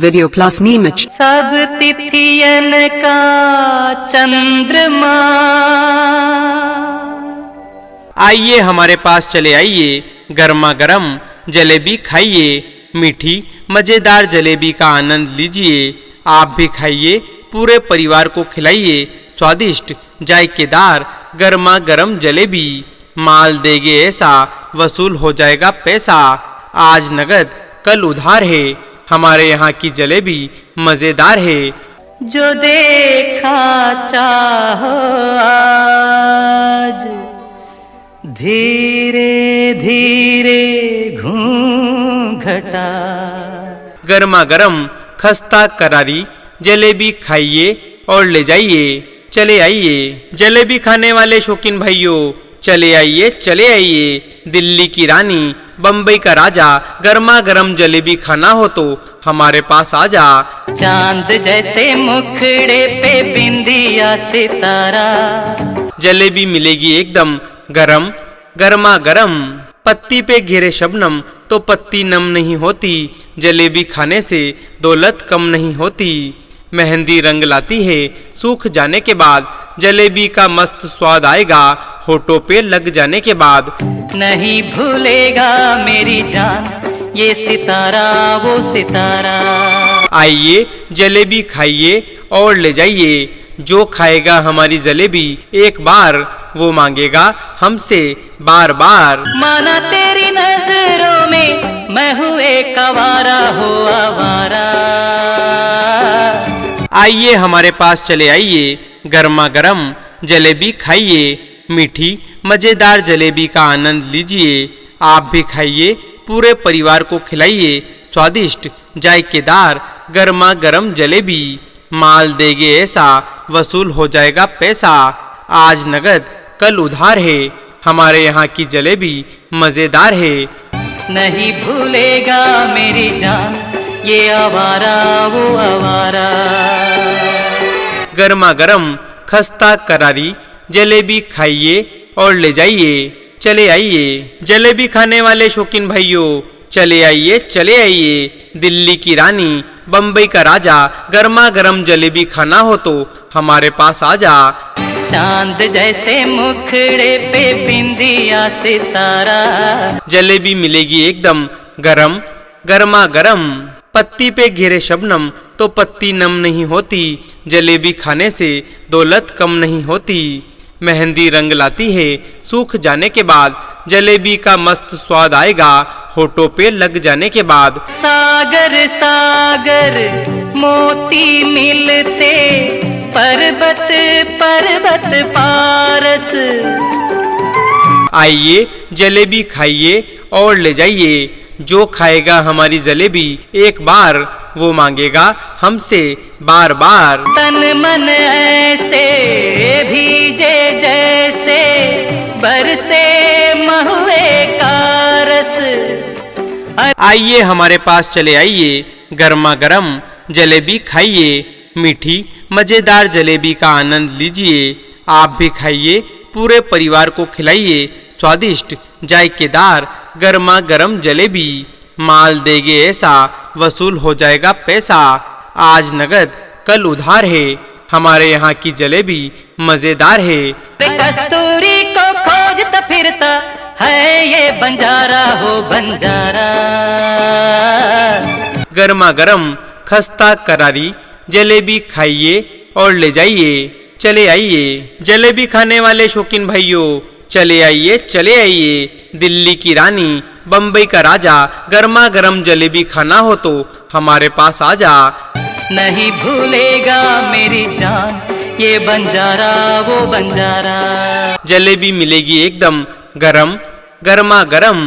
Video plus Neemich. सब तिथियन का चंद्रमा। आइए हमारे पास चले आइए, गर्मा गर्म जलेबी खाइए, मीठी मजेदार जलेबी का आनंद लीजिए। आप भी खाइए, पूरे परिवार को खिलाइए स्वादिष्ट जायकेदार गर्मा गर्म जलेबी। माल देगे ऐसा वसूल हो जाएगा पैसा। आज नगद कल उधार है, हमारे यहाँ की जलेबी मजेदार है। जो देखा चाहो आज, धीरे धीरे घूंघटा। गर्मा गर्म खस्ता करारी जलेबी खाइए और ले जाइए। चले आइए जलेबी खाने वाले शौकीन भाइयों, चले आइए चले आइए। दिल्ली की रानी बम्बई का राजा, गर्मा गर्म जलेबी खाना हो तो हमारे पास आजा। चांद जैसे मुखड़े पे बिंदिया सितारा। जलेबी मिलेगी एकदम गरम गर्मा गरम। पत्ती पे घेरे शबनम तो पत्ती नम नहीं होती। जलेबी खाने से दौलत कम नहीं होती। मेहंदी रंग लाती है, सूख जाने के बाद जलेबी का मस्त स्वाद आएगा होठों पे लग जाने के बाद। नहीं भूलेगा मेरी जान ये सितारा वो सितारा। आइए जलेबी खाइए और ले जाइए। जो खाएगा हमारी जलेबी एक बार, वो मांगेगा हमसे बार बार। माना तेरी नजरों में मैं हूँ एक आवारा हो आवारा। आइए हमारे पास चले आइए, गर्मा गर्म जलेबी खाइए, मीठी मजेदार जलेबी का आनंद लीजिए। आप भी खाइए, पूरे परिवार को खिलाइए स्वादिष्ट जायकेदार गर्मा गर्म जलेबी। माल देगे ऐसा वसूल हो जाएगा पैसा। आज नगद कल उधार है, हमारे यहाँ की जलेबी मजेदार है। नहीं भूलेगा मेरी जान ये आवारा वो आवारा। गर्मा गर्म खस्ता करारी जलेबी खाइए और ले जाइए। चले आइए जलेबी खाने वाले शौकीन भाइयों, चले आइए चले आइए। दिल्ली की रानी बम्बई का राजा, गर्मा गर्म जलेबी खाना हो तो हमारे पास आजा। चांद जैसे मुखड़े पे बिंदिया सितारा। जलेबी मिलेगी एकदम गरम गर्मा गरम। पत्ती पे घेरे शबनम तो पत्ती नम नहीं होती। जलेबी खाने से दौलत कम नहीं होती। मेहंदी रंग लाती है, सूख जाने के बाद जलेबी का मस्त स्वाद आएगा होठों पे लग जाने के बाद। सागर सागर मोती मिलते पर्वत पर्वत पारस। आइए जलेबी खाइए और ले जाइए। जो खाएगा हमारी जलेबी एक बार, वो मांगेगा हमसे बार बार। तन मन ऐसे भीजे जैसे बरसे महुए का रस। आइए हमारे पास चले आइए, गर्मा गर्म जलेबी खाइए, मीठी मजेदार जलेबी का आनंद लीजिए। आप भी खाइए, पूरे परिवार को खिलाइए स्वादिष्ट जायकेदार गर्मा गर्म जलेबी। माल देगे ऐसा वसूल हो जाएगा पैसा। आज नगद कल उधार है, हमारे यहाँ की जलेबी मजेदार है। कस्तूरी को खोजता फिरता है ये बंजारा हो बंजारा। गर्मा गर्म खस्ता करारी जलेबी खाइए और ले जाइए। चले आइए जलेबी खाने वाले शौकीन भाइयों, चले आइए चले आइए। दिल्ली की रानी बम्बई का राजा, गर्मा गर्म जलेबी खाना हो तो हमारे पास आजा। नहीं भूलेगा मेरी जान ये बंजारा वो बंजारा। जलेबी मिलेगी एकदम गरम गर्मा गरम।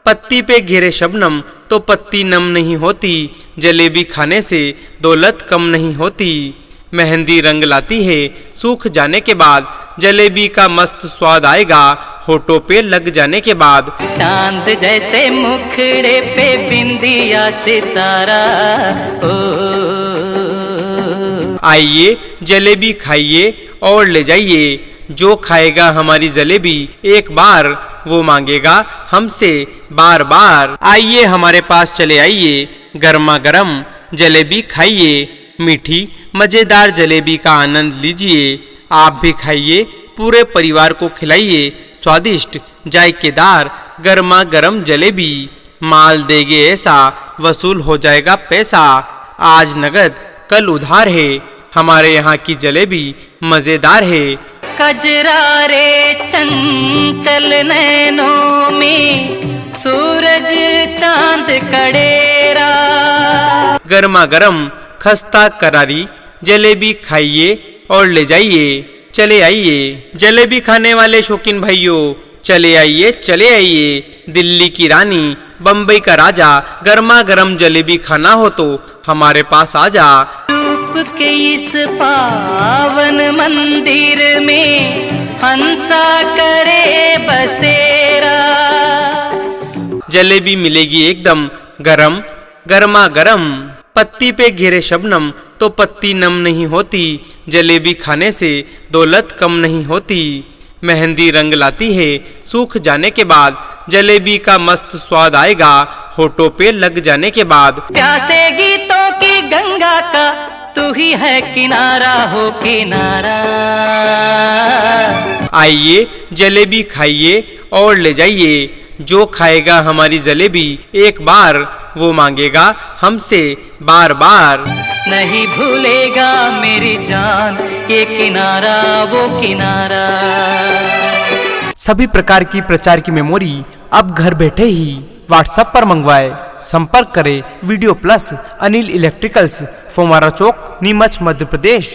पत्ती पे घेरे शबनम तो पत्ती नम नहीं होती। जलेबी खाने से दौलत कम नहीं होती। मेहंदी रंग लाती है, सूख जाने के बाद जलेबी का मस्त स्वाद आएगा होठों पे लग जाने के बाद। चांद जैसे मुखड़े पे बिंदिया सितारा। ओ आइए जलेबी खाइए और ले जाइए। जो खाएगा हमारी जलेबी एक बार, वो मांगेगा हमसे बार बार। आइए हमारे पास चले आइए, गर्मा गर्म जलेबी खाइए, मीठी मजेदार जलेबी का आनंद लीजिए। आप भी खाइए, पूरे परिवार को खिलाइए स्वादिष्ट जायकेदार गर्मा गर्म जलेबी। माल देगे ऐसा, वसूल हो जाएगा पैसा। आज नगद कल उधार है, हमारे यहाँ की जलेबी मजेदार है। कजरारे चंचल नैनों में सूरज चांद कड़ेरा। गर्मा गर्म खस्ता करारी जलेबी खाइए और ले जाइए। चले आइए जलेबी खाने वाले शौकीन भाइयों, चले आइए। दिल्ली की रानी, बम्बई का राजा, गर्मा गर्म जलेबी खाना हो तो हमारे पास आ जा। रूप के इस पावन मंदिर में हंसा करे बसेरा। जलेबी मिलेगी एकदम गरम गर्मा गरम। पत्ती पे घेरे शबनम तो पत्ती नम नहीं होती। जलेबी खाने से दौलत कम नहीं होती। मेहंदी रंग लाती है, सूख जाने के बाद जलेबी का मस्त स्वाद आएगा होठों पे लग जाने के बाद। प्यासे गीतों की गंगा का तू ही है किनारा हो किनारा। आइए जलेबी खाइए और ले जाइए। जो खाएगा हमारी जलेबी एक बार, वो मांगेगा हमसे बार बार। नहीं भूलेगा मेरी जान ये किनारा वो किनारा। सभी प्रकार की प्रचार की मेमोरी अब घर बैठे ही व्हाट्सएप पर मंगवाए। संपर्क करें वीडियो प्लस अनिल इलेक्ट्रिकल्स, फोमारा चौक, नीमच, मध्य प्रदेश।